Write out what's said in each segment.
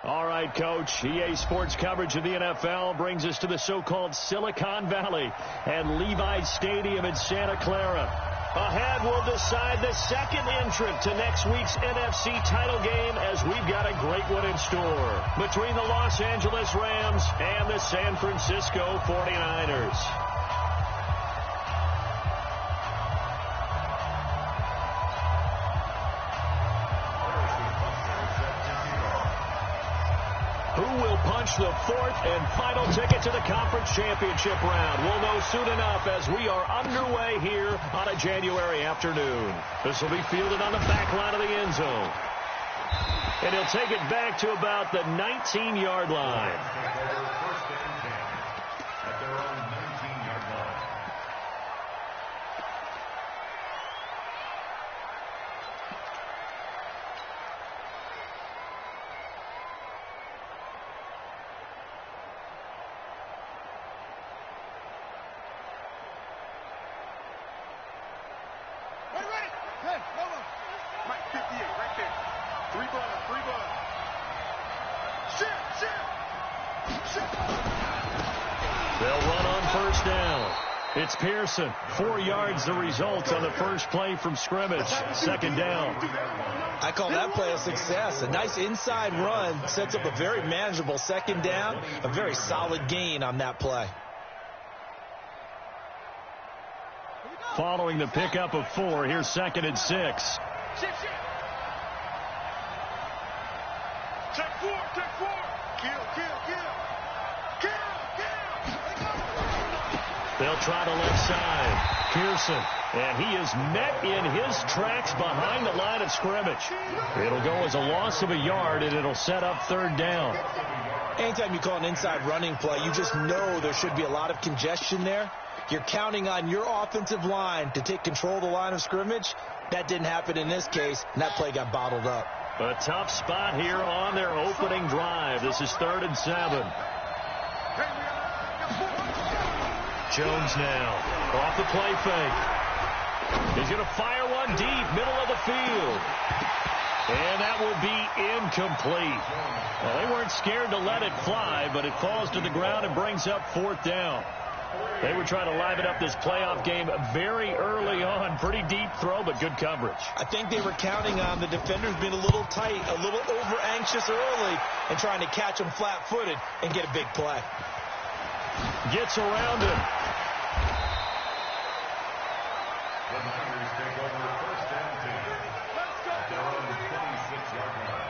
All right, Coach. EA Sports coverage of the NFL brings us to the so-called Silicon Valley and Levi's Stadium in Santa Clara. Ahead, we'll decide the second entrant to next week's NFC title game as we've got a great one in store between the Los Angeles Rams and the San Francisco 49ers. Who will punch the fourth and final ticket to the conference championship round? We'll know soon enough as we are underway here on a January afternoon. This will be fielded on the back line of the end zone. And he'll take it back to about the 19-yard line. At their own 19-yard line. They'll run on first down. It's Pearson. 4 yards the result on the first play from scrimmage. Second down. I call that play a success. A nice inside run sets up a very manageable second down. A very solid gain on that play. Following the pickup of 4, here's 2nd and 6. Check 4. Kill. They'll try the left side. Pearson. And he is met in his tracks behind the line of scrimmage. It'll go as a loss of a yard, and it'll set up third down. Anytime you call an inside running play, you just know there should be a lot of congestion there. You're counting on your offensive line to take control of the line of scrimmage. That didn't happen in this case, and that play got bottled up. A tough spot here on their opening drive. This is 3rd and 7. Jones now off the play fake. He's going to fire one deep, middle of the field. And that will be incomplete. Well, they weren't scared to let it fly, but it falls to the ground and brings up 4th down. They were trying to liven up this playoff game very early on. Pretty deep throw, but good coverage. I think they were counting on the defenders being a little tight, a little over-anxious early, and trying to catch them flat-footed and get a big play. Gets around him. The Niners take over 1st and 10. At their own 26-yard line.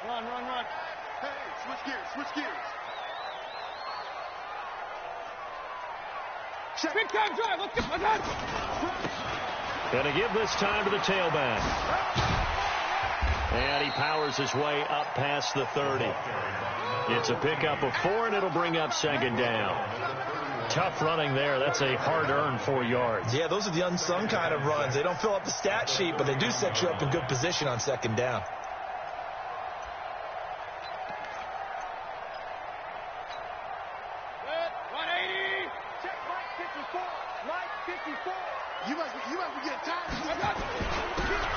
Run. Hey, switch gears. Big time drive, let's go. Gonna give this time to the tailback. And he powers his way up past the 30. It's a pickup of 4, and it'll bring up 2nd down. Tough running there. That's a hard-earned 4 yards. Yeah, those are the unsung kind of runs. They don't fill up the stat sheet, but they do set you up in good position on 2nd down.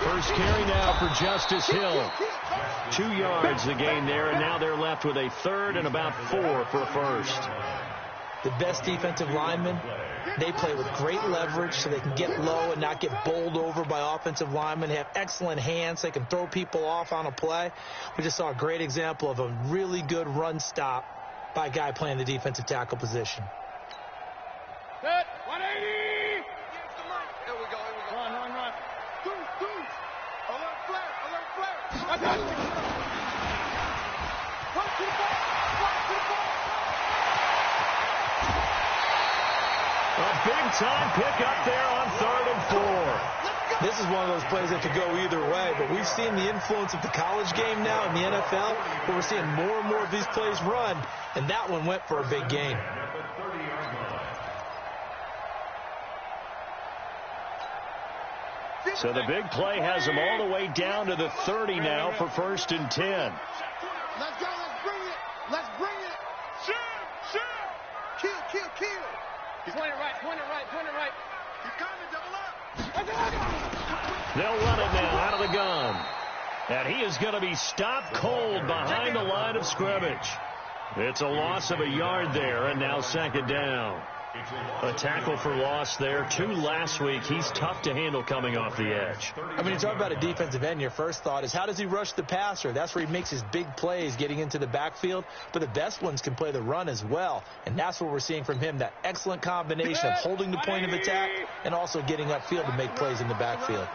First carry now for Justice Hill. 2 yards the gain there, and now they're left with a 3rd and about 4 for first. The best defensive linemen, they play with great leverage so they can get low and not get bowled over by offensive linemen. They have excellent hands. They can throw people off on a play. We just saw a great example of a really good run stop by a guy playing the defensive tackle position. Set, 180! Here we go. Run. Two. Alert flare. One to the ball. A big-time pickup there on 3rd and 4. This is one of those plays that could go either way, but we've seen the influence of the college game now in the NFL, where we're seeing more and more of these plays run, and that one went for a big gain. So the big play has them all the way down to the 30 now for 1st and 10. Let's go. Let's bring it. Let's bring it. Shoot. Kill. Point it right. He's coming. Double up. They'll run it now out of the gun. And he is going to be stopped cold behind the line of scrimmage. It's a loss of a yard there, and now 2nd down. A tackle for loss there. 2 last week. He's tough to handle coming off the edge. I mean, you talk about a defensive end, your first thought is, how does he rush the passer? That's where he makes his big plays getting into the backfield. But the best ones can play the run as well. And that's what we're seeing from him, that excellent combination of holding the point of attack and also getting upfield to make plays in the backfield.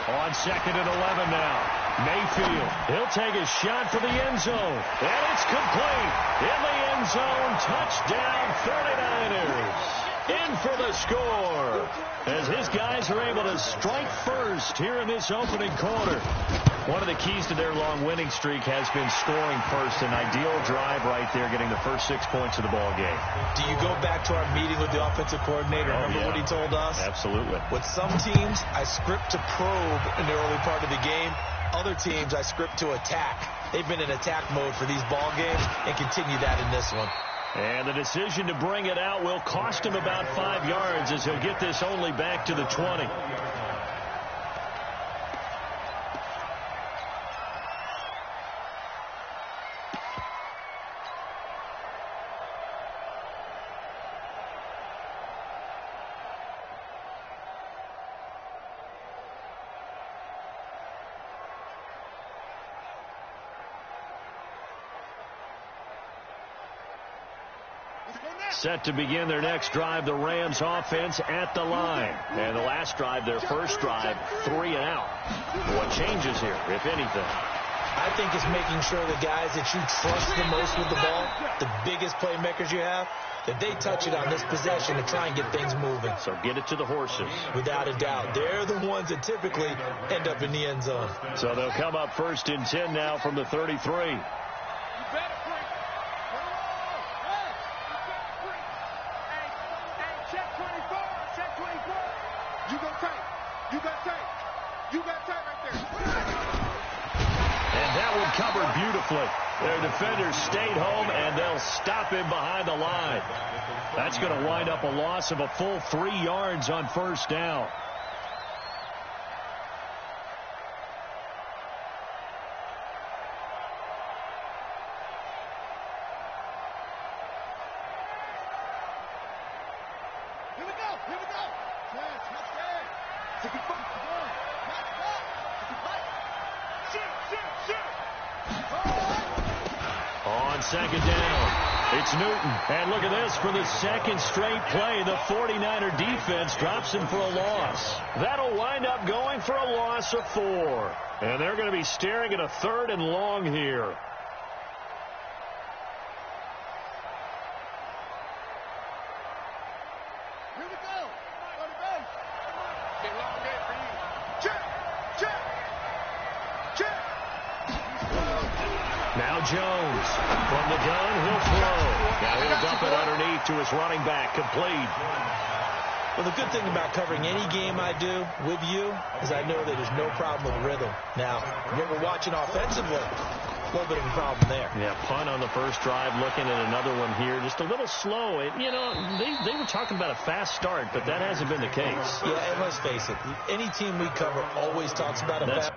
On 2nd and 11 now. Mayfield, he'll take a shot for the end zone. And it's complete. In the end zone, touchdown 49ers. In for the score. As his guys are able to strike first here in this opening quarter. One of the keys to their long winning streak has been scoring first. An ideal drive right there, getting the first 6 points of the ball game. Do you go back to our meeting with the offensive coordinator? Remember what he told us? Absolutely. With some teams, I script to probe in the early part of the game. Other teams, I script to attack. They've been in attack mode for these ball games and continue that in this one. And the decision to bring it out will cost him about 5 yards as he'll get this only back to the 20. Set to begin their next drive, the Rams offense at the line. And the last drive, their first drive, 3 and out. What changes here, if anything? I think it's making sure the guys that you trust the most with the ball, the biggest playmakers you have, that they touch it on this possession to try and get things moving. So get it to the horses. Without a doubt. They're the ones that typically end up in the end zone. So they'll come up 1st and 10 now from the 33. Covered beautifully. Their defenders stayed home, and they'll stop him behind the line. That's going to wind up a loss of a full 3 yards on 1st down. Here we go. Take it back. On 2nd down, it's Newton. And look at this, for the 2nd straight play, the 49er defense drops him for a loss. That'll wind up going for a loss of 4. And they're going to be staring at a 3rd and long here. Here we go. Go to base. Get long game for you. Check. Now Jones, from the gun, he'll throw. Now he'll dump it underneath to his running back, complete. Well, the good thing about covering any game I do with you is I know that there's no problem with rhythm. Now, when we're watching offensively, a little bit of a problem there. Yeah, punt on the first drive, looking at another one here, just a little slow. You know, they were talking about a fast start, but that hasn't been the case. Yeah, and let's face it, any team we cover always talks about a fast.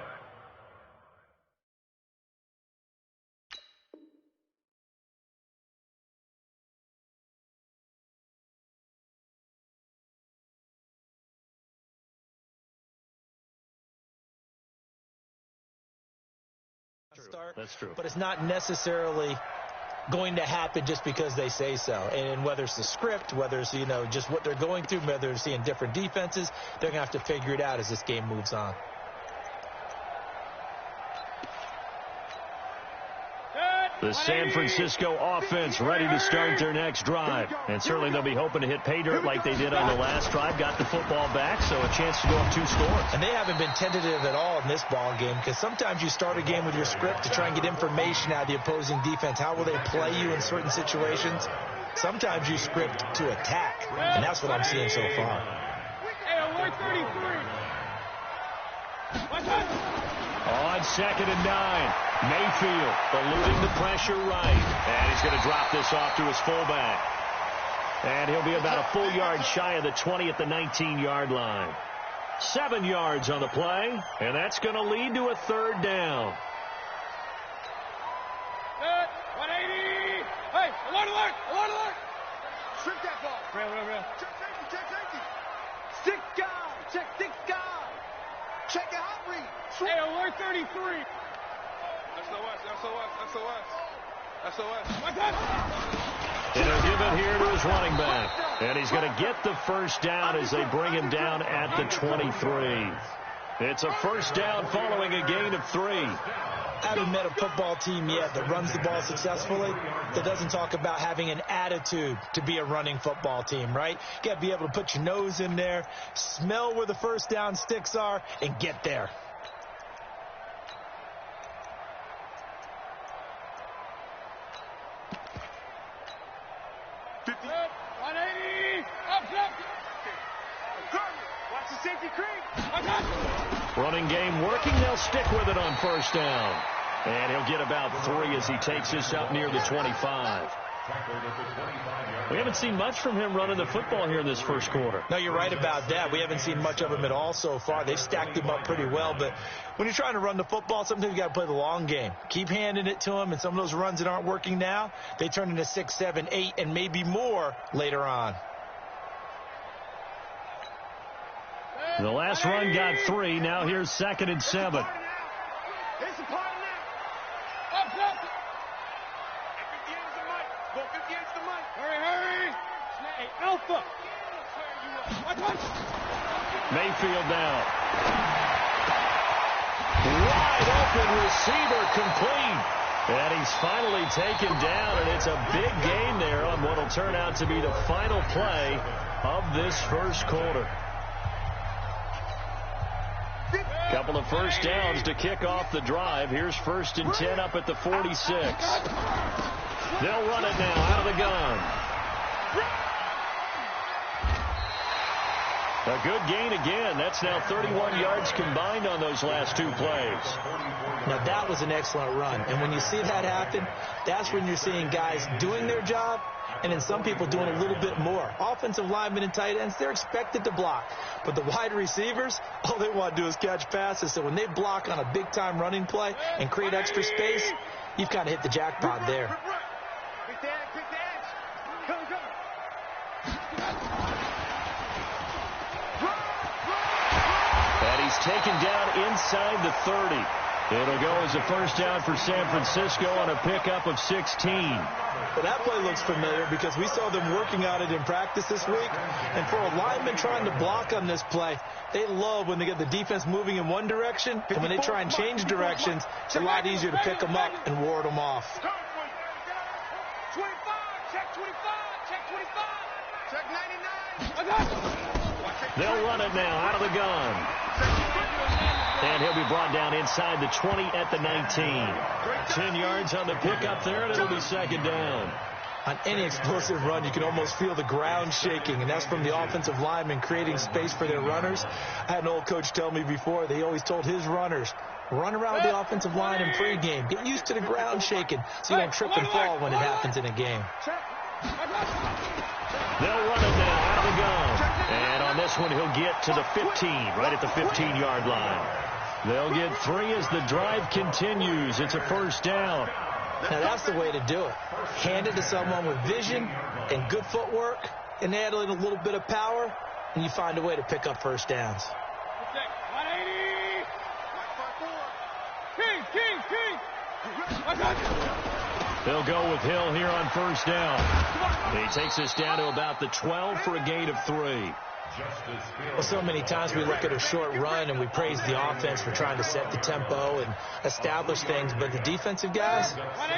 Start, that's true. But it's not necessarily going to happen just because they say so. And whether it's the script, whether it's, just what they're going through, whether they're seeing different defenses, they're going to have to figure it out as this game moves on. The San Francisco offense ready to start their next drive. And certainly they'll be hoping to hit pay dirt like they did on the last drive. Got the football back, so a chance to go up 2 scores. And they haven't been tentative at all in this ball game, because sometimes you start a game with your script to try and get information out of the opposing defense. How will they play you in certain situations? Sometimes you script to attack, and that's what I'm seeing so far. Hey, On 2nd and 9, Mayfield eluding the pressure right. And he's going to drop this off to his fullback. And he'll be about a full yard shy of the 20 at the 19-yard line. 7 yards on the play, and that's going to lead to a 3rd down. 180. Hey, alert. Shrink that ball. Real. Check safety. Stick guy. Check stick guy. Check your hot read. Hey, alert 33. SOS. And he'll give it here to his running back. And he's going to get the 1st down as they bring him down at the 23. It's a 1st down following a gain of 3. I haven't met a football team yet that runs the ball successfully that doesn't talk about having an attitude to be a running football team, right? You got to be able to put your nose in there, smell where the 1st down sticks are, and get there. Watch the safety creep. Running game working. They'll stick with it on 1st down. And he'll get about 3 as he takes this up near the 25. We haven't seen much from him running the football here in this 1st quarter. No, you're right about that. We haven't seen much of him at all so far. They've stacked him up pretty well. But when you're trying to run the football, sometimes you got to play the long game. Keep handing it to him, and some of those runs that aren't working now, they turn into 6, 7, 8, and maybe more later on. The last run got 3. Now here's 2nd and 7. It's a party now. Up. 58's the mic. Go 58's the mic. Hurry. Hey, Alpha. Watch. Mayfield now. Wide open receiver complete. And he's finally taken down, and it's a big gain there on what will turn out to be the final play of this 1st quarter. Couple of 1st downs to kick off the drive. Here's 1st and 10 up at the 46. They'll run it now out of the gun. A good gain again. That's now 31 yards combined on those last 2 plays. Now, that was an excellent run. And when you see that happen, that's when you're seeing guys doing their job and then some people doing a little bit more. Offensive linemen and tight ends, they're expected to block. But the wide receivers, all they want to do is catch passes. So when they block on a big-time running play and create extra space, you've kind of hit the jackpot there. Pick the edge. Come. And he's taken down inside the 30. It'll go as a 1st down for San Francisco on a pickup of 16. Well, that play looks familiar because we saw them working on it in practice this week. And for a lineman trying to block on this play, they love when they get the defense moving in one direction. And when they try and change directions, it's a lot easier to pick them up and ward them off. 25. Check 25. Check 25. Check 99. They'll run it now out of the gun. And he'll be brought down inside the 20 at the 19. 10 yards on the pickup there, and it'll be 2nd down. On any explosive run, you can almost feel the ground shaking, and that's from the offensive linemen creating space for their runners. I had an old coach tell me before, they always told his runners, run around with the offensive line in pregame. Get used to the ground shaking so you don't trip and fall when it happens in a game. They'll run it now out of the gun. And on this one, he'll get to the 15, right at the 15-yard line. They'll get 3 as the drive continues. It's a 1st down. Now, that's the way to do it. Hand it to someone with vision and good footwork, and add in a little bit of power, and you find a way to pick up 1st downs. 180. King. They'll go with Hill here on 1st down. He takes us down to about the 12 for a gain of 3. Well, so many times we look at a short run and we praise the offense for trying to set the tempo and establish things, but the defensive guys,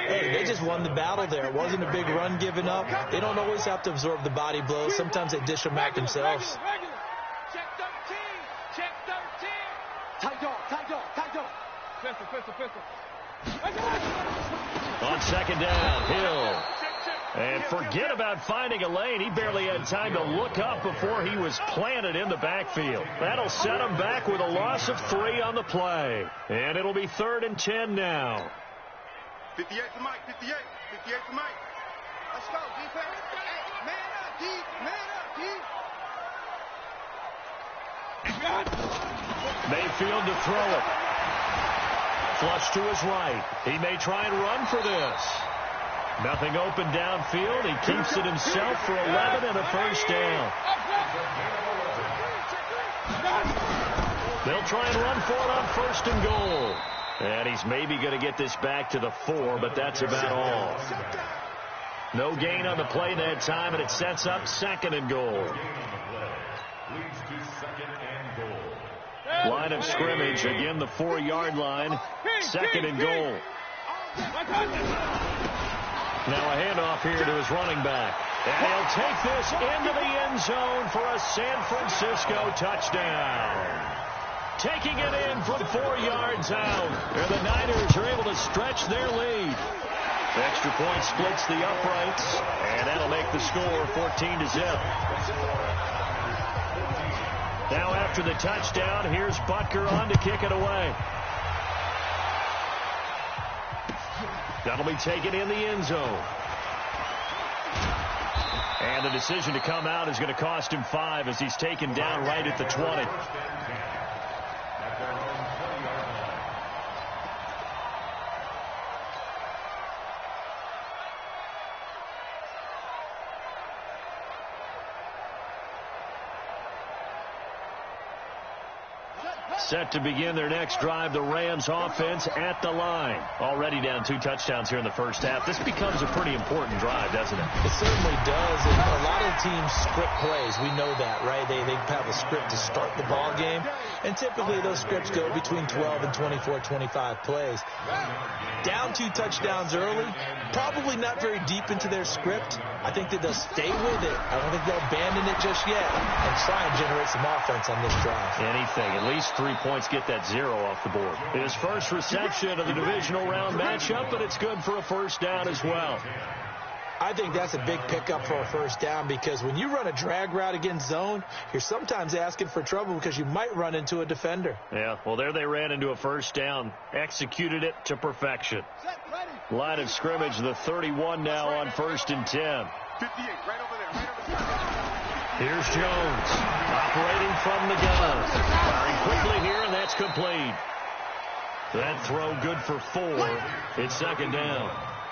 hey, they just won the battle there. It wasn't a big run given up. They don't always have to absorb the body blows. Sometimes they dish them out themselves. Check 13. Tight dog. Pistol. On 2nd down, Hill. And forget about finding a lane. He barely had time to look up before he was planted in the backfield. That'll set him back with a loss of 3 on the play. And it'll be 3rd and 10 now. 58 for Mike, 58. 58 for Mike. Let's go, defense. Hey, man up, D. Man up, D. Mayfield to throw it. Flush to his right. He may try and run for this. Nothing open downfield. He keeps it himself for 11 and a first down. They'll try and run for it on 1st and goal. And he's maybe going to get this back to the 4, but that's about all. No gain on the play that time, and it sets up 2nd and goal. Line of scrimmage, again the 4-yard line. 2nd and goal. Now a handoff here to his running back. And he'll take this into the end zone for a San Francisco touchdown. Taking it in from 4 yards out. And the Niners are able to stretch their lead. The extra point splits the uprights, and that'll make the score 14-0. Now after the touchdown, here's Butker on to kick it away. That'll be taken in the end zone. And the decision to come out is going to cost him 5 as he's taken down right at the 20. Set to begin their next drive, the Rams offense at the line. Already down 2 touchdowns here in the first half. This becomes a pretty important drive, doesn't it? It certainly does. And a lot of teams script plays. We know that, right? They have a script to start the ball game. And typically those scripts go between 12 and 24, 25 plays. Down 2 touchdowns early. Probably not very deep into their script. I think that they'll stay with it. I don't think they'll abandon it just yet and try and generate some offense on this drive. Anything. At least 3 points, get that 0 off the board. His first reception of the divisional round matchup, but it's good for a first down as well. I think that's a big pickup for a first down because when you run a drag route against zone, you're sometimes asking for trouble because you might run into a defender. Yeah, well, there they ran into a first down, executed it to perfection. Line of scrimmage, the 31 now on 1st and 10. 58, right over there, right over there. Here's Jones, operating from the gun. Firing quickly here, and that's complete. That throw good for 4. It's 2nd down.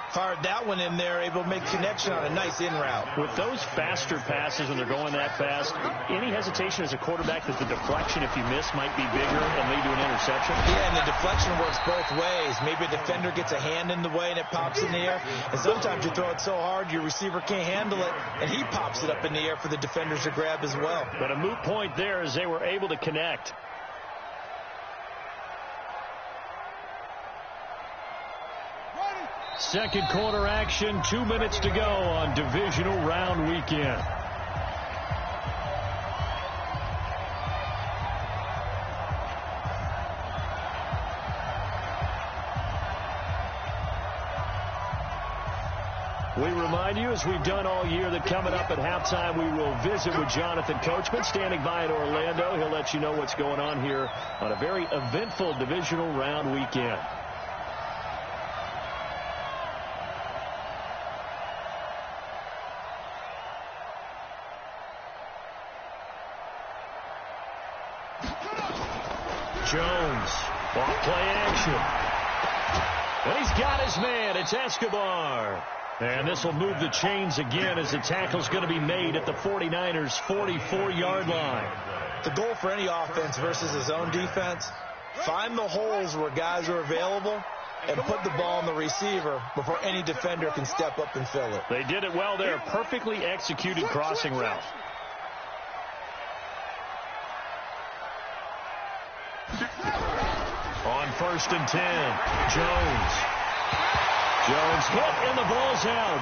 Fired that one in there, able to make connection on a nice in route. With those faster passes when they're going that fast, any hesitation as a quarterback that the deflection, if you miss, might be bigger and lead to an interception? Yeah, and the deflection works both ways. Maybe a defender gets a hand in the way and it pops in the air. And sometimes you throw it so hard your receiver can't handle it, and he pops it up in the air for the defenders to grab as well. But a moot point there as they were able to connect. Second quarter action, 2 minutes to go on divisional round weekend. We remind you, as we've done all year, that coming up at halftime, we will visit with Jonathan Coachman, standing by in Orlando. He'll let you know what's going on here on a very eventful divisional round weekend. Jones, off play action. And he's got his man. It's Escobar. And this will move the chains again as the tackle's going to be made at the 49ers' 44-yard line. The goal for any offense versus his own defense, find the holes where guys are available and put the ball on the receiver before any defender can step up and fill it. They did it well there. Perfectly executed crossing route. On 1st and 10, Jones hit and the ball's out.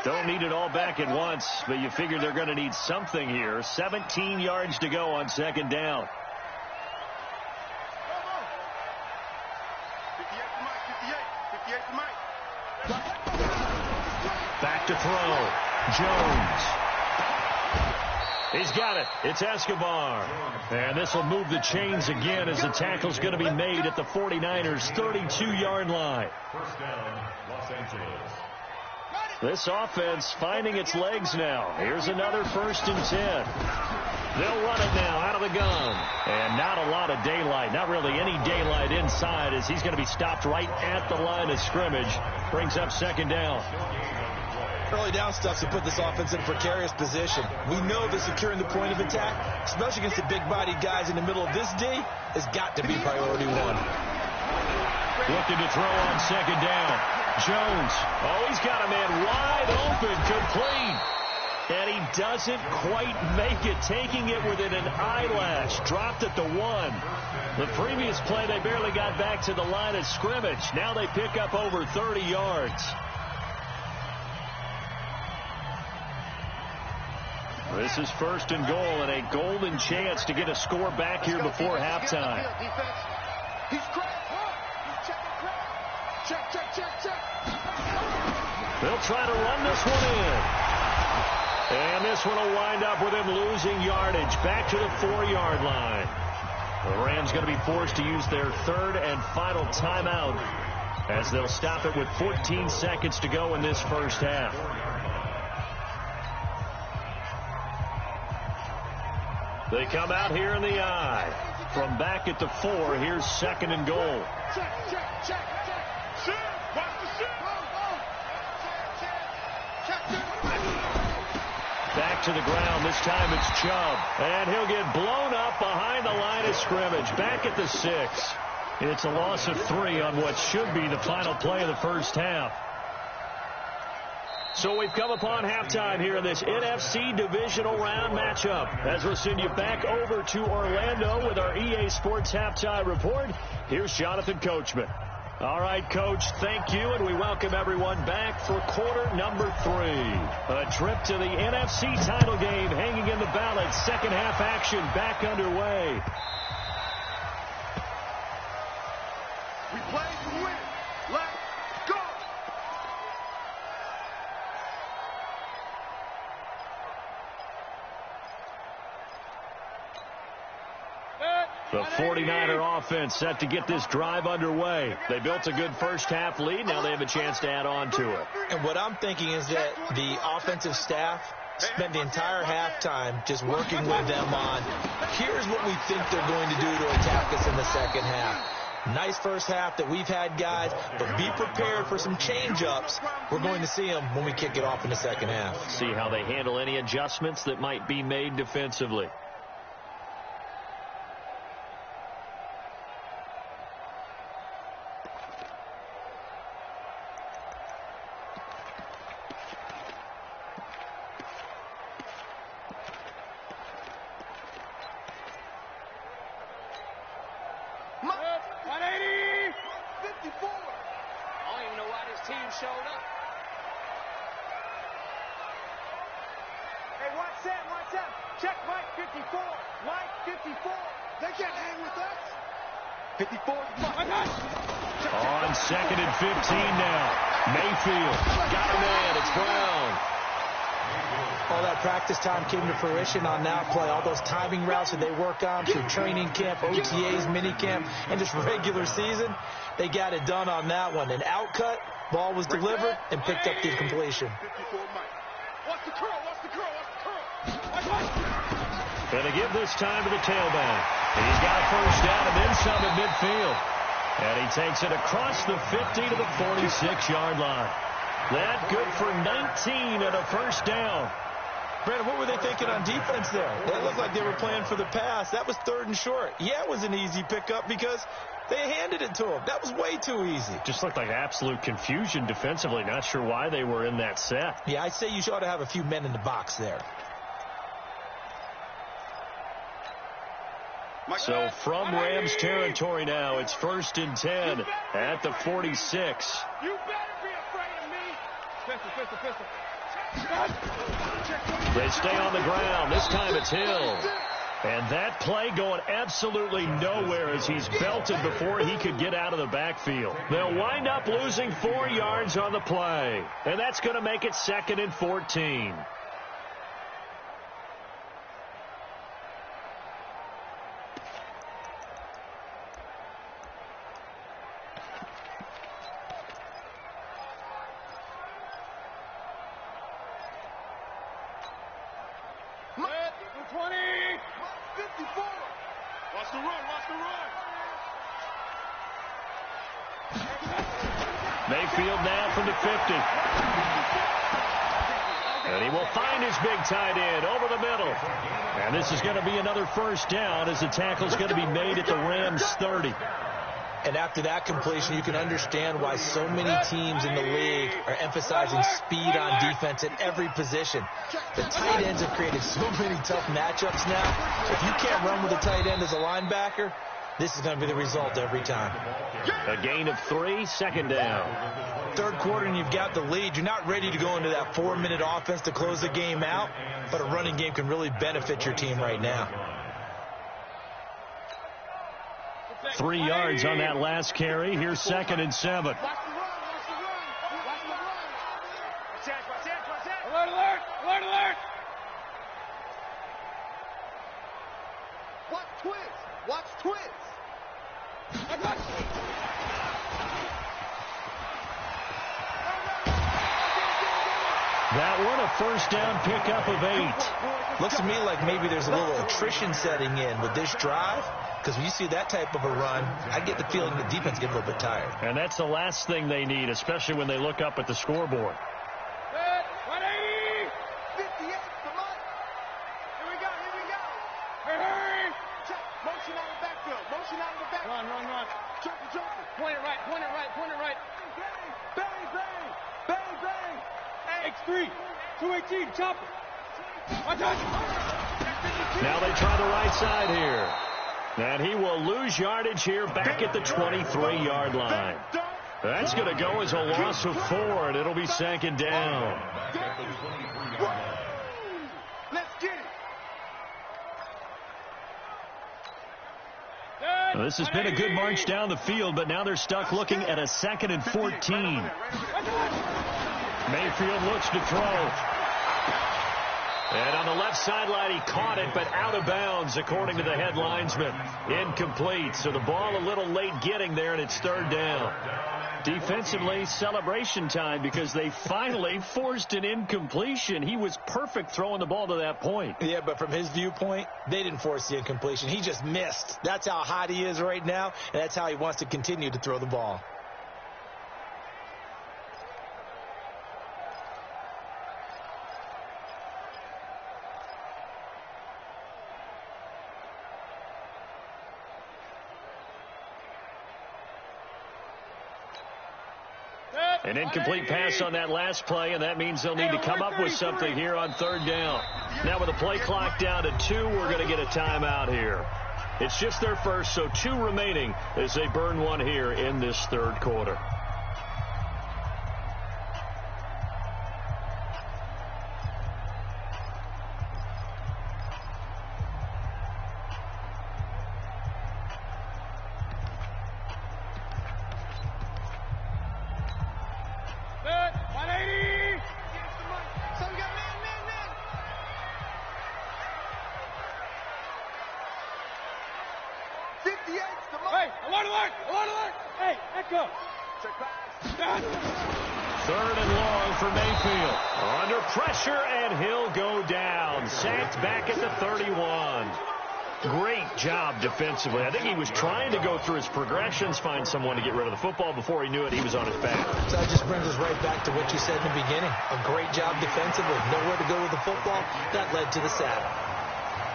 Don't need it all back at once, but you figure they're going to need something here. 17 yards to go on 2nd down. 58 to Mike. Back to throw. Jones. He's got it. It's Escobar. And this will move the chains again as the tackle's going to be made at the 49ers' 32-yard line. First down, Los Angeles. This offense finding its legs now. Here's another 1st and 10. They'll run it now out of the gun. And not a lot of daylight. Not really any daylight inside as he's going to be stopped right at the line of scrimmage. Brings up 2nd down. Early down stuff to put this offense in a precarious position. We know that securing the point of attack, especially against the big-bodied guys in the middle of this D, has got to be priority 1. Looking to throw on 2nd down. Jones. Oh, he's got a man wide open, complete. And he doesn't quite make it, taking it within an eyelash. Dropped at the 1. The previous play, they barely got back to the line of scrimmage. Now they pick up over 30 yards. This is 1st and goal and a golden chance to get a score back here before halftime. He's cracked. He's checking crack. Check. They'll try to run this one in. And this one will wind up with him losing yardage back to the 4-yard line. The Rams going to be forced to use their 3rd and final timeout as they'll stop it with 14 seconds to go in this first half. They come out here in the I. From back at the 4, here's 2nd and goal. Check. Shoot. Watch the shoot. Back to the ground. This time it's Chubb. And he'll get blown up behind the line of scrimmage. Back at the 6. It's a loss of 3 on what should be the final play of the first half. So we've come upon halftime here in this NFC divisional round matchup. As we'll send you back over to Orlando with our EA Sports Halftime Report, here's Jonathan Coachman. All right, Coach, thank you, and we welcome everyone back for quarter number 3. A trip to the NFC title game hanging in the balance. Second half action back underway. We play to win. Let's go. The 49er offense set to get this drive underway. They built a good first half lead. Now they have a chance to add on to it. And what I'm thinking is that the offensive staff spent the entire halftime just working with them on, here's what we think they're going to do to attack us in the second half. Nice first half that we've had, guys, but be prepared for some change-ups. We're going to see them when we kick it off in the second half. See how they handle any adjustments that might be made defensively. Check Mike 54. Mike 54. They can't hang with us. 54. On 2nd and 15 now. Mayfield got a man. It's Brown. All that practice time came to fruition on that play. All those timing routes that they work on through training camp, OTAs, minicamp, and just regular season, they got it done on that one. An outcut, ball was delivered, and picked up the completion. 54 Mike. What's the curl? Going to give this time to the tailback. He's got a first down and then some at midfield. And he takes it across the 50 to the 46-yard line. That good for 19 and a first down. Brandon, what were they thinking on defense there? They looked like they were playing for the pass. That was 3rd and short. Yeah, it was an easy pickup because they handed it to him. That was way too easy. Just looked like absolute confusion defensively. Not sure why they were in that set. Yeah, I'd say you ought to have a few men in the box there. So from Rams territory now, it's 1st and 10 at the 46. You better be afraid of me. Pistol. They stay on the ground. This time it's Hill. And that play going absolutely nowhere as he's belted before he could get out of the backfield. They'll wind up losing 4 yards on the play. And that's going to make it 2nd and 14. Mayfield now from the 50. And he will find his big tight end over the middle. And this is going to be another first down as the tackle is going to be made at the Rams' 30. And after that completion, you can understand why so many teams in the league are emphasizing speed on defense at every position. The tight ends have created so many tough matchups now. So if you can't run with a tight end as a linebacker, this is going to be the result every time. A gain of 3, 2nd down. Third quarter and you've got the lead. You're not ready to go into that 4-minute offense to close the game out, but a running game can really benefit your team right now. 3 yards on that last carry. Here's 2nd and 7. Alert, alert, alert, alert. Watch twins. Watch twins. That one a first down pickup of 8. Looks to me like maybe there's a little attrition setting in with this drive, because when you see that type of a run, I get the feeling the defense gets a little bit tired. And that's the last thing they need, especially when they look up at the scoreboard. 180. 58, come on. Here we go, here we go. Hurry. Check. Motion out of the backfield. Motion out of the backfield. Run. Junkie. Point it right, point it right, point it right. Bang, bang. Bang, bang. X3. 218, chop it. Now they try the right side here. And he will lose yardage here back at the 23-yard line. That's going to go as a loss of 4, and it'll be 2nd down. Let's get it. Well, this has been a good march down the field, but now they're stuck looking at a 2nd and 14. Mayfield looks to throw. And on the left sideline, he caught it, but out of bounds, according to the head linesman. Incomplete. So the ball a little late getting there, and it's 3rd down. Defensively, celebration time because they finally forced an incompletion. He was perfect throwing the ball to that point. Yeah, but from his viewpoint, they didn't force the incompletion. He just missed. That's how hot he is right now, and that's how he wants to continue to throw the ball. An incomplete pass on that last play, and that means they'll need to come up with something here on 3rd down. Now with the play clock down to 2, we're going to get a timeout here. It's just their first, so 2 remaining as they burn one here in this 3rd quarter. Third and long for Mayfield. Under pressure, and he'll go down. Sacked back at the 31. Great job defensively. I think he was trying to go through his progressions, find someone to get rid of the football. Before he knew it, he was on his back. So that just brings us right back to what you said in the beginning. A great job defensively. Nowhere to go with the football. That led to the sack.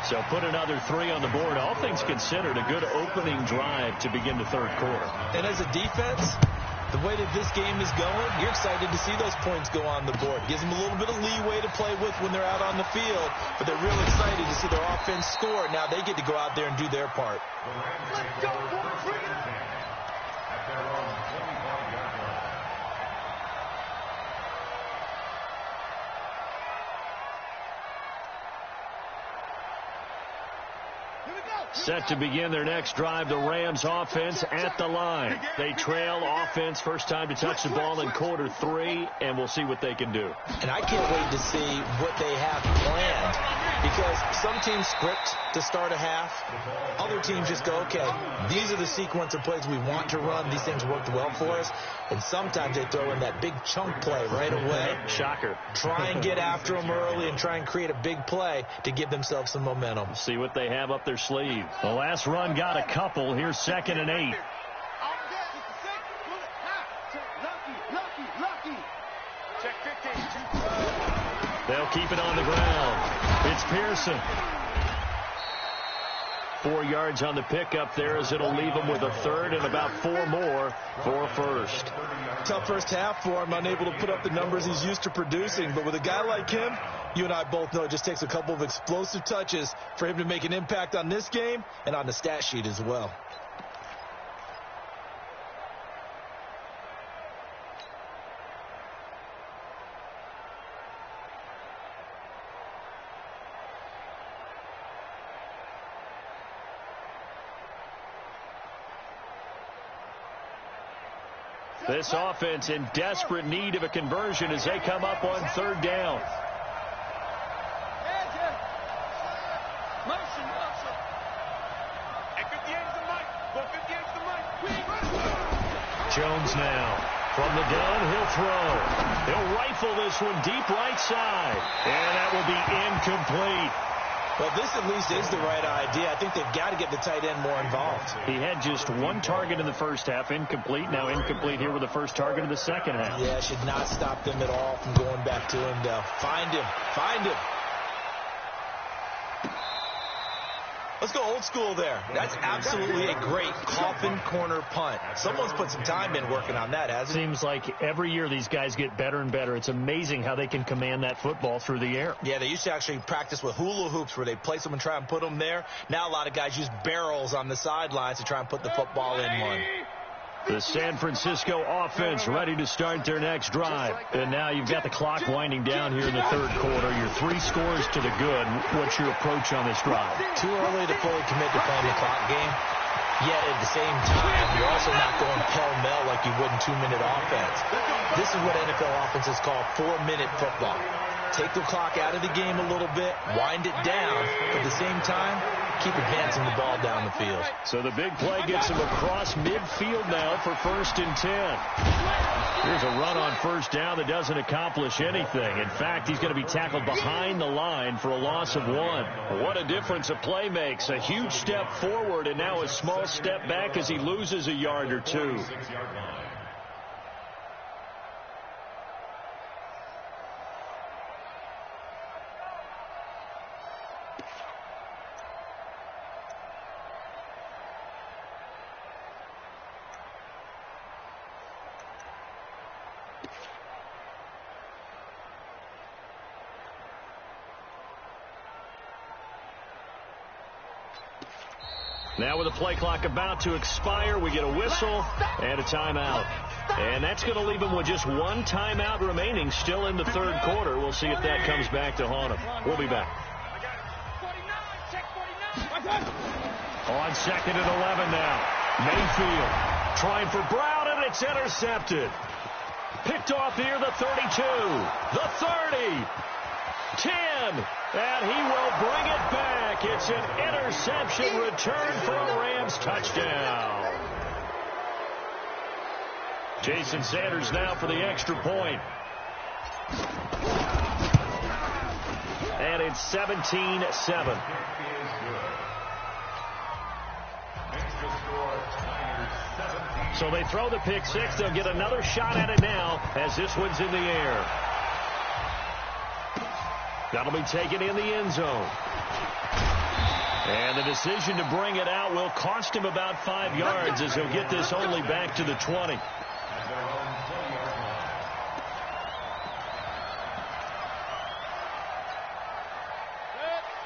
So put another 3 on the board. All things considered, a good opening drive to begin the 3rd quarter. And as a defense, the way that this game is going, you're excited to see those points go on the board. Gives them a little bit of leeway to play with when they're out on the field, but they're real excited to see their offense score. Now they get to go out there and do their part. Let's go, boys. Bring it up. At their own 25-yard line. Set to begin their next drive, the Rams offense at the line. They trail offense, first time to touch the ball in quarter 3, and we'll see what they can do. And I can't wait to see what they have planned, because some teams script to start a half. Other teams just go, okay, these are the sequence of plays we want to run. These things worked well for us. And sometimes they throw in that big chunk play right away. Shocker. Try and get after them early and try and create a big play to give themselves some momentum. See what they have up their sleeve. The last run got a couple. Here's 2nd and 8. Check 15. They'll keep it on the ground. It's Pearson. 4 yards on the pickup there, as it'll leave them with a third and about 4 more for first. Tough first half for him, unable to put up the numbers he's used to producing. But with a guy like him, you and I both know it just takes a couple of explosive touches for him to make an impact on this game and on the stat sheet as well. This offense in desperate need of a conversion as they come up on 3rd down. Jones now from the gun, he'll throw. He'll rifle this one deep right side, and that will be incomplete. Well, this at least is the right idea. I think they've got to get the tight end more involved. He had just 1 target in the first half, incomplete. Now incomplete here with the first target of the second half. Yeah, should not stop them at all from going back to him, though. Find him. Find him. Let's go old school there. That's absolutely a great coffin corner punt. Someone's put some time in working on that, hasn't it? Seems like every year these guys get better and better. It's amazing how they can command that football through the air. Yeah, they used to actually practice with hula hoops where they place them and try and put them there. Now a lot of guys use barrels on the sidelines to try and put the football in one. The San Francisco offense ready to start their next drive. And now you've got the clock winding down here in the 3rd quarter. Your 3 scores to the good. What's your approach on this drive? Too early to fully commit to playing the clock game. Yet at the same time, you're also not going pell-mell like you would in 2-minute offense. This is what NFL offenses call 4-minute football. Take the clock out of the game a little bit, wind it down, but at the same time, keep advancing the ball down the field. So the big play gets him across midfield now for 1st and 10. Here's a run on 1st down that doesn't accomplish anything. In fact, he's going to be tackled behind the line for a loss of 1. What a difference a play makes. A huge step forward and now a small step back as he loses a yard or 2. Now with the play clock about to expire, we get a whistle and a timeout. And that's going to leave them with just 1 timeout remaining still in the 3rd quarter. We'll see if that comes back to haunt them. We'll be back. On 2nd and 11 now. Mayfield trying for Brown, and it's intercepted. Picked off here, the 32, the 30. 10, and he will bring it back. It's an interception return for a Rams touchdown. Jason Sanders now for the extra point. And it's 17-7. So they throw the pick 6. They'll get another shot at it now as this one's in the air. That'll be taken in the end zone. And the decision to bring it out will cost him about 5 yards as he'll get this only back to the 20.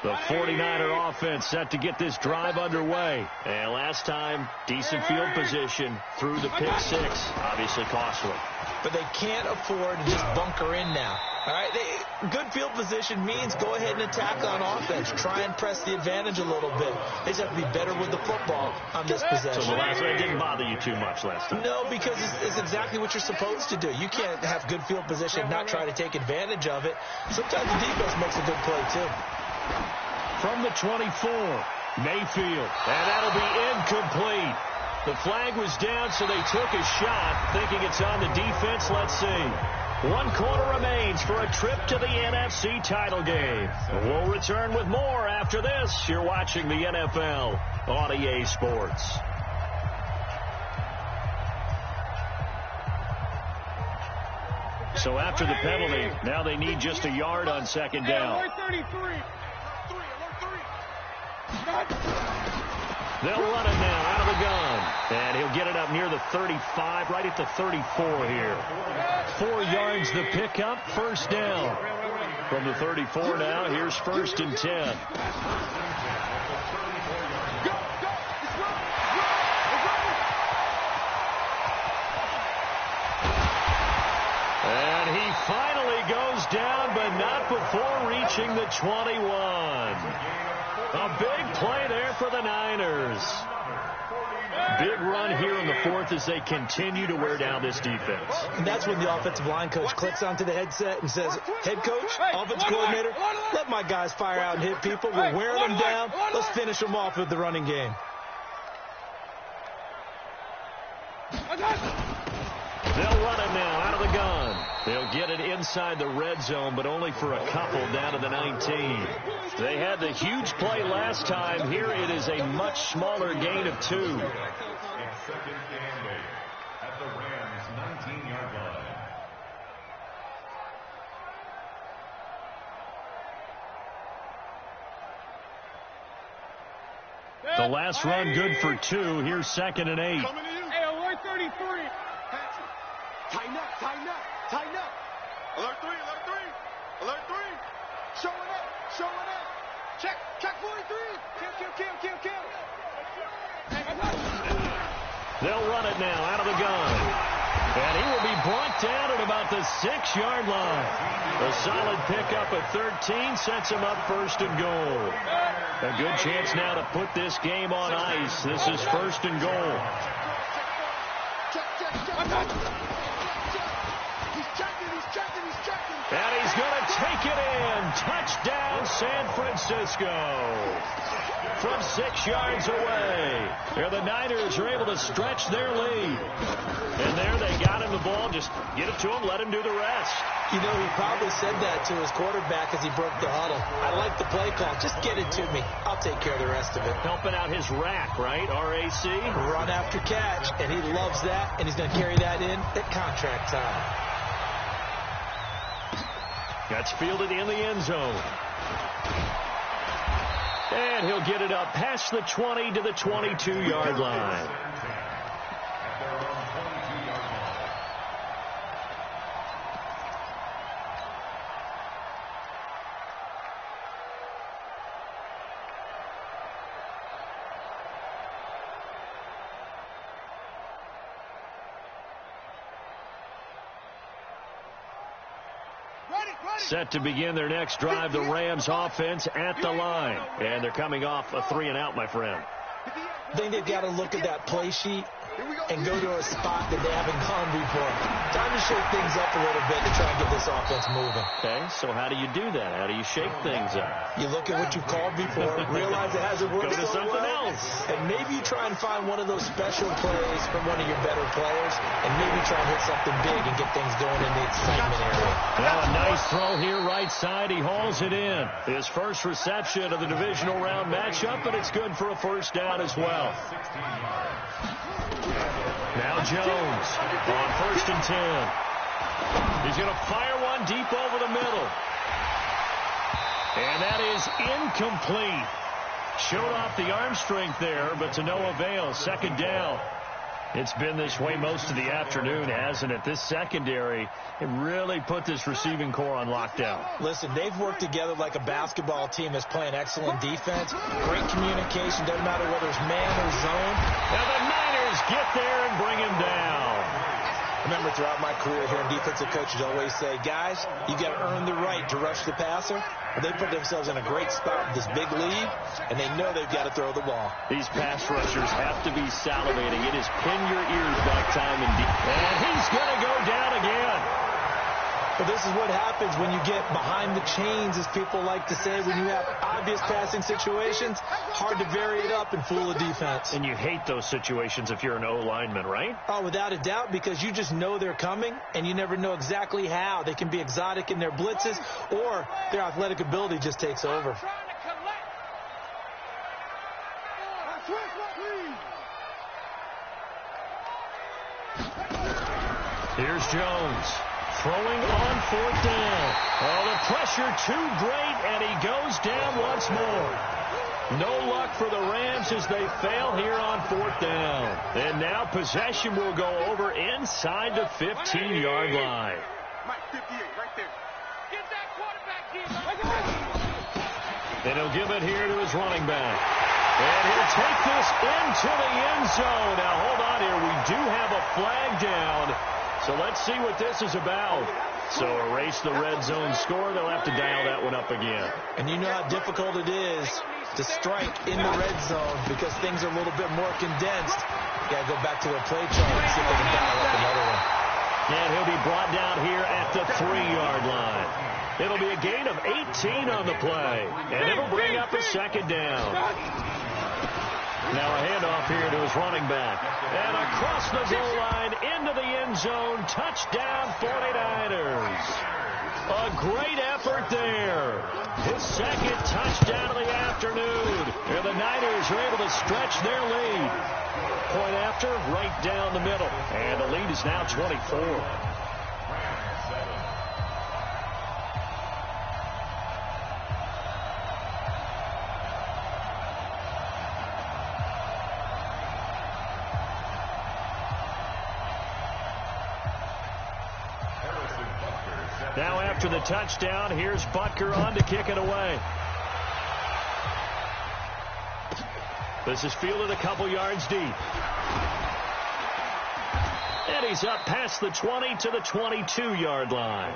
The 49er offense set to get this drive underway. And last time, decent field position through the pick 6. Obviously costly. But they can't afford to just bunker in now. All right, good field position means go ahead and attack on offense. Try and press the advantage a little bit. They just have to be better with the football on this possession. So the last one didn't bother you too much last time? No, because it's exactly what you're supposed to do. You can't have good field position and not try to take advantage of it. Sometimes the defense makes a good play, too. From the 24, Mayfield, and that'll be incomplete. The flag was down, so they took a shot, thinking it's on the defense. Let's see. 1 quarter remains for a trip to the NFC title game. We'll return with more after this. You're watching the NFL on EA Sports. So after the penalty, now they need just a yard on second down. They'll run it now out of the gun. And he'll get it up near the 35, right at the 34 here. 4 yards the pickup, first down. From the 34 now, here's 1st and 10. And he finally goes down, but not before reaching the 21. A big play there for the Niners. Big run here in the 4th as they continue to wear down this defense. And that's when the offensive line coach clicks onto the headset and says, head coach, offense coordinator, let my guys fire out and hit people. We're wearing them down. Let's finish them off with the running game. They'll run it now out of the gun. They'll get it inside the red zone, but only for a couple down to the 19. They had the huge play last time. Here it is a much smaller gain of 2. It's 2nd and 8 at the Rams' 19-yard line. The last run good for 2. Here's 2nd and 8. Hey, alert 33. Tighten up, tighten up, tighten up. Alert 3, alert 3. Alert 3. Showing up, showing up. Check 43. Kill. They'll run it now out of the gun. And he will be brought down at about the 6-yard line. A solid pickup of 13 sets him up 1st and goal. A good chance now to put this game on ice. This is 1st and goal. And he's going to take it in. Touchdown, San Francisco. From 6 yards away. There the Niners are able to stretch their lead. And there they got him the ball. Just get it to him, let him do the rest. You know, he probably said that to his quarterback as he broke the huddle. I like the play call. Just get it to me. I'll take care of the rest of it. Helping out his rack, right? RAC. Run after catch, and he loves that, and he's going to carry that in at contract time. That's fielded in the end zone. And he'll get it up past the 20 to the 22-yard line. Set to begin their next drive, the Rams offense at the line. And they're coming off a 3-and-out, my friend. I think they've got to look at that play sheet and go to a spot that they haven't gone before. Time to shake things up a little bit to try and get this offense moving. Okay, so how do you do that? How do you shake things up? You look at what you've called before, realize it hasn't worked Go to something else. and maybe you try and find one of those special plays from one of your better players, and maybe try and hit something big and get things going in the excitement area. Well, a nice throw here, right side. He hauls it in. His first reception of the divisional round matchup, and it's good for a first down as well. Now Jones on 1st and 10. He's going to fire one deep over the middle. And that is incomplete. Showed off the arm strength there, but to no avail. 2nd down. It's been this way most of the afternoon, hasn't it? This secondary, it really put this receiving core on lockdown. Listen, they've worked together like a basketball team that's playing excellent defense. Great communication. Doesn't matter whether it's man or zone. Now the Niners get there and bring him down. I remember throughout my career hearing defensive coaches always say, guys, you got to earn the right to rush the passer. But they put themselves in a great spot with this big lead, and they know they've got to throw the ball. These pass rushers have to be salivating. It is pin your ears back time and deep. And he's going to go down again. But this is what happens when you get behind the chains, as people like to say, when you have obvious passing situations. Hard to vary it up and fool a defense. And you hate those situations if you're an O-lineman, right? Oh, without a doubt, because you just know they're coming, and you never know exactly how. They can be exotic in their blitzes, or their athletic ability just takes over. Here's Jones. Throwing on 4th down. Oh, the pressure too great, and he goes down once more. No luck for the Rams as they fail here on 4th down. And now possession will go over inside the 15-yard line. Mike, 58, right there. Get that quarterback, And he'll give it here to his running back. And he'll take this into the end zone. Now, hold on here. We do have a flag down. So let's see what this is about. So erase the red zone score. They'll have to dial that one up again. And you know how difficult it is to strike in the red zone because things are a little bit more condensed. You got to go back to their play chart and see if they can dial up another one. And he'll be brought down here at the 3-yard line. It'll be a gain of 18 on the play. And it'll bring up a 2nd down. Now a handoff here to his running back. And across the goal line into the end zone. Touchdown 49ers. A great effort there. His 2nd touchdown of the afternoon. And the Niners are able to stretch their lead. Point after, right down the middle. And the lead is now 24. Now after the touchdown, here's Butker on to kick it away. This is fielded a couple yards deep. And he's up past the 20 to the 22-yard line.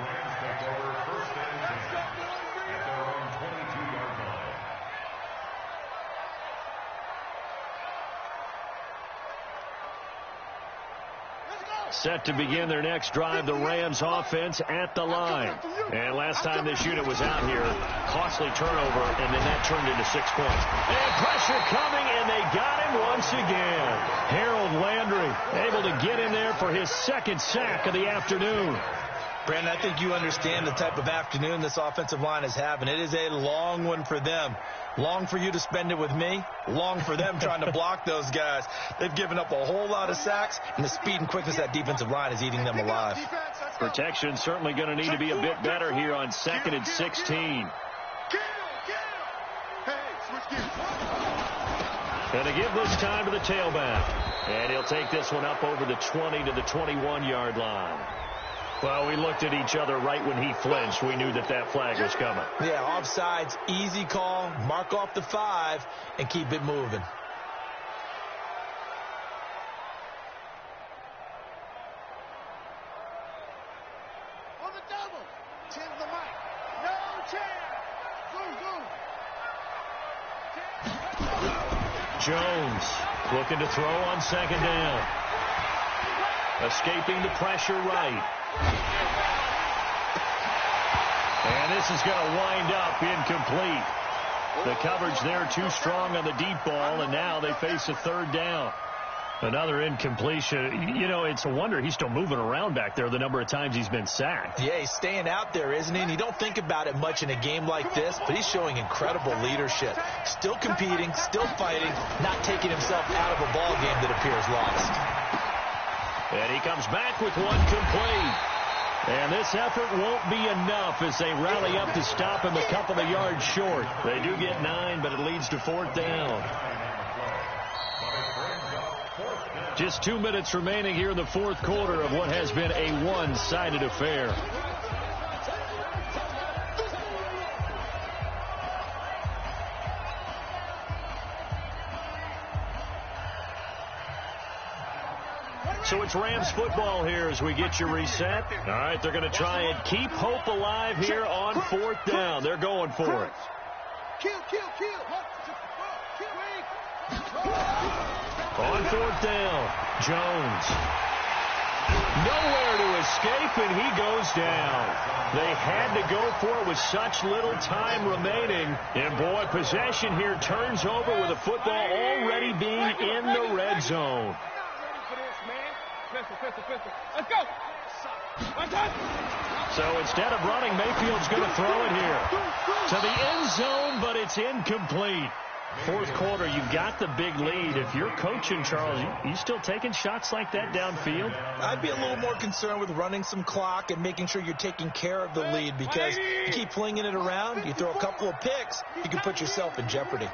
Set to begin their next drive, the Rams offense at the line. And last time this unit was out here, costly turnover, and then that turned into 6 points. And pressure coming, and they got him once again. Harold Landry able to get in there for his 2nd sack of the afternoon. Brandon, I think you understand the type of afternoon this offensive line is having. It is a long one for them. Long for you to spend it with me. Long for them trying to block those guys. They've given up a whole lot of sacks, and the speed and quickness of that defensive line is eating them alive. Protection certainly going to need to be a bit better here on 2nd and 16. Going to give this time to the tailback. And he'll take this one up over the 20 to the 21-yard line. Well, we looked at each other right when he flinched. We knew that that flag was coming. Yeah, offsides, easy call, mark off the 5, and keep it moving. On the double. 10 to the right. No chance. Go. Jones looking to throw on 2nd down. Escaping the pressure right. And this is going to wind up incomplete. The coverage there too strong on the deep ball, and now they face a 3rd down. Another incompletion. You know, it's a wonder he's still moving around back there the number of times he's been sacked. Yeah, he's staying out there, isn't he? And you don't think about it much in a game like this, but he's showing incredible leadership. Still competing, still fighting, not taking himself out of a ball game that appears lost. And he comes back with one complete. And this effort won't be enough as they rally up to stop him a couple of yards short. They do get 9, but it leads to 4th down. Just 2 minutes remaining here in the 4th quarter of what has been a one-sided affair. So it's Rams football here as we get you reset. All right, they're going to try and keep hope alive here on 4th down. They're going for it. Kill. On 4th down, Jones. Nowhere to escape, and he goes down. They had to go for it with such little time remaining. And, boy, possession here turns over with the football already being in the red zone. Let's go. So instead of running, Mayfield's going to throw it here to the end zone, but it's incomplete. 4th quarter, you've got the big lead. If you're coaching, Charles, you still taking shots like that downfield? I'd be a little more concerned with running some clock and making sure you're taking care of the lead, because you keep flinging it around, you throw a couple of picks, you can put yourself in jeopardy.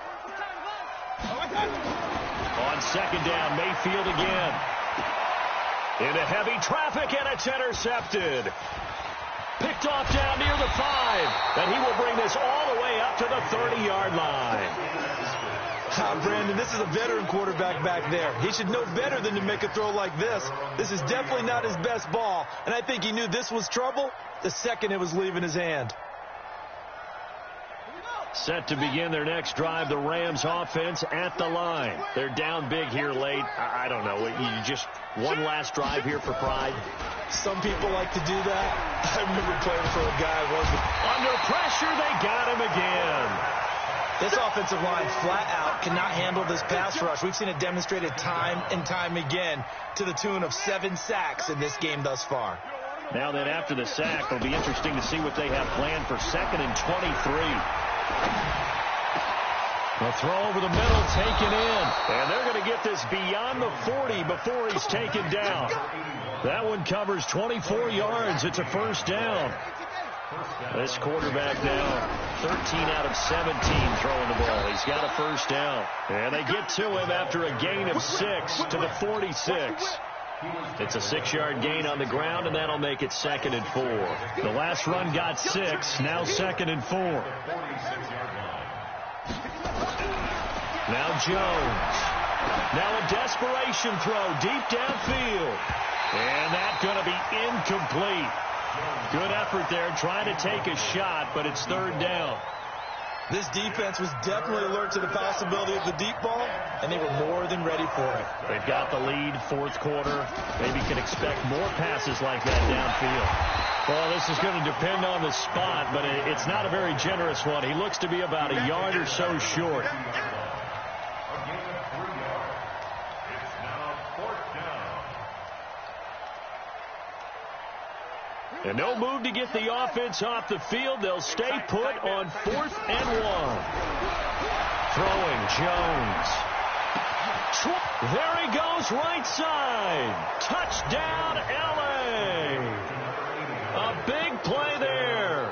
On 2nd down, Mayfield again. Into heavy traffic, and it's intercepted. Picked off down near the 5, and he will bring this all the way up to the 30-yard line. Brandon, this is a veteran quarterback back there. He should know better than to make a throw like this. This is definitely not his best ball, and I think he knew this was trouble the second it was leaving his hand. Set to begin their next drive, the Rams offense at the line. They're down big here late. I don't know. You just one last drive here for pride? Some people like to do that. I remember playing for a guy once. Under pressure, they got him again. This offensive line flat out cannot handle this pass rush. We've seen it demonstrated time and time again to the tune of 7 sacks in this game thus far. Now then, after the sack, it'll be interesting to see what they have planned for 2nd and 23. A throw over the middle, taken in. And they're going to get this beyond the 40 before he's taken down. That one covers 24 yards. It's a 1st down. This quarterback now 13 out of 17 throwing the ball. He's got a 1st down. And they get to him after a gain of 6 to the 46. It's a 6-yard gain on the ground, and that'll make it 2nd and 4. The last run got 6, now 2nd and 4. Now Jones. Now a desperation throw deep downfield. And that's going to be incomplete. Good effort there, trying to take a shot, but it's 3rd down. This defense was definitely alert to the possibility of the deep ball, and they were more than ready for it. They've got the lead, 4th quarter. Maybe can expect more passes like that downfield. Well, this is going to depend on the spot, but it's not a very generous one. He looks to be about a yard or so short. And no move to get the offense off the field. They'll stay put on 4th and 1. Throwing Jones. There he goes, right side. Touchdown, L.A. A big play there.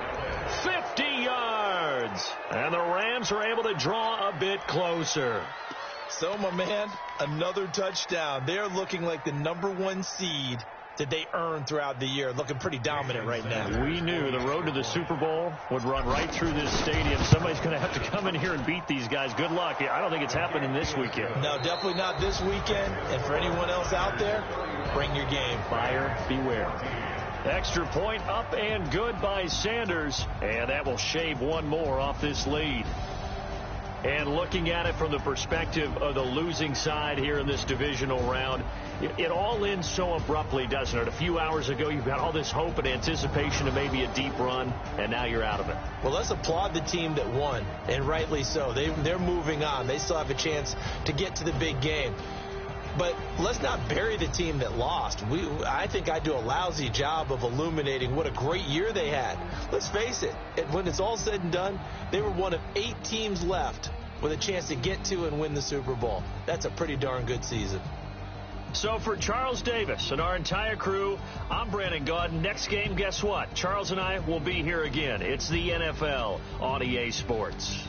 50 yards. And the Rams are able to draw a bit closer. So, my man, another touchdown. They're looking like the #1 seed that they earned throughout the year. Looking pretty dominant right now. We knew the road to the Super Bowl would run right through this stadium. Somebody's going to have to come in here and beat these guys. Good luck. I don't think it's happening this weekend. No, definitely not this weekend. And for anyone else out there, bring your game. Buyer beware. Extra point up and good by Sanders. And that will shave one more off this lead. And looking at it from the perspective of the losing side here in this divisional round, it all ends so abruptly, doesn't it? A few hours ago, you've got all this hope and anticipation of maybe a deep run, and now you're out of it. Well, let's applaud the team that won, and rightly so. They're moving on. They still have a chance to get to the big game. But let's not bury the team that lost. I think I do a lousy job of illuminating what a great year they had. Let's face it, when it's all said and done, they were one of 8 teams left with a chance to get to and win the Super Bowl. That's a pretty darn good season. So for Charles Davis and our entire crew, I'm Brandon Gaudin. Next game, guess what? Charles and I will be here again. It's the NFL on EA Sports.